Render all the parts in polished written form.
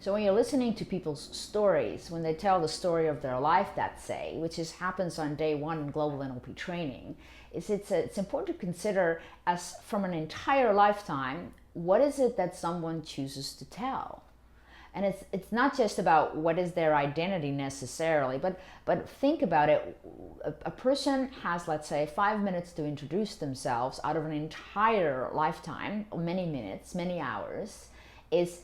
So when you're listening to people's stories, when they tell the story of their life, that say, which happens on day one in global NLP training, it's important to consider as from an entire lifetime, what is it that someone chooses to tell? And it's not just about what is their identity necessarily, but think about it. A person has, let's say, 5 minutes to introduce themselves out of an entire lifetime, many minutes, many hours. Is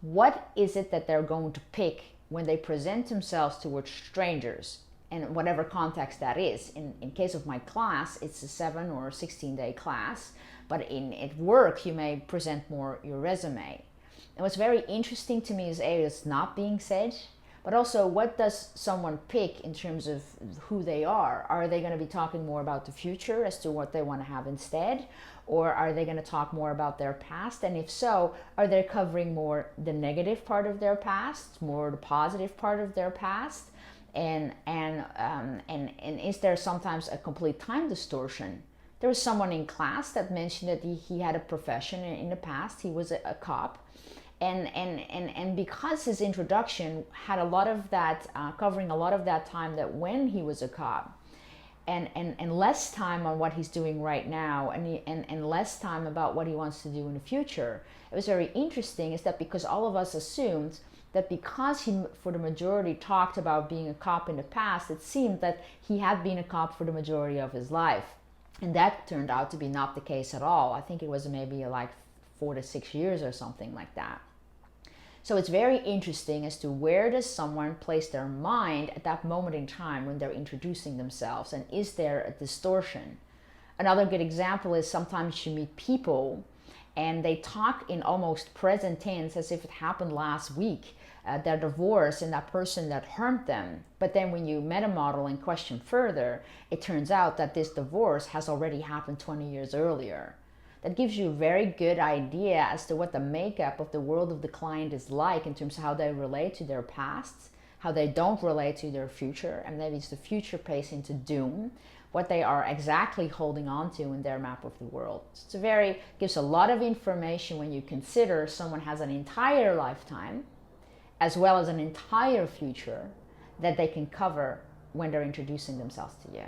what is it that they're going to pick when they present themselves towards strangers, in whatever context that is. In case of my class, it's a 7 or 16-day class, but at work you may present more your resume. And what's very interesting to me is it's not being said, but also what does someone pick in terms of who they are? Are they going to be talking more about the future as to what they want to have instead? Or are they going to talk more about their past? And if so, are they covering more the negative part of their past, more the positive part of their past? And is there sometimes a complete time distortion? There was someone in class that mentioned that he had a profession in the past. He was a cop. And because his introduction had a lot of that, covering a lot of that time that when he was a cop, and less time on what he's doing right now, and less time about what he wants to do in the future, it was very interesting is that because all of us assumed that because he, for the majority, talked about being a cop in the past, it seemed that he had been a cop for the majority of his life. And that turned out to be not the case at all. I think it was maybe like 4 to 6 years or something like that. So it's very interesting as to where does someone place their mind at that moment in time when they're introducing themselves, and is there a distortion? Another good example is sometimes you meet people and they talk in almost present tense as if it happened last week, their divorce and that person that harmed them. But then when you meta model and question further, it turns out that this divorce has already happened 20 years earlier. That gives you a very good idea as to what the makeup of the world of the client is like in terms of how they relate to their past, how they don't relate to their future, and maybe it's the future pays into doom, what they are exactly holding on to in their map of the world. So gives a lot of information when you consider someone has an entire lifetime as well as an entire future that they can cover when they're introducing themselves to you.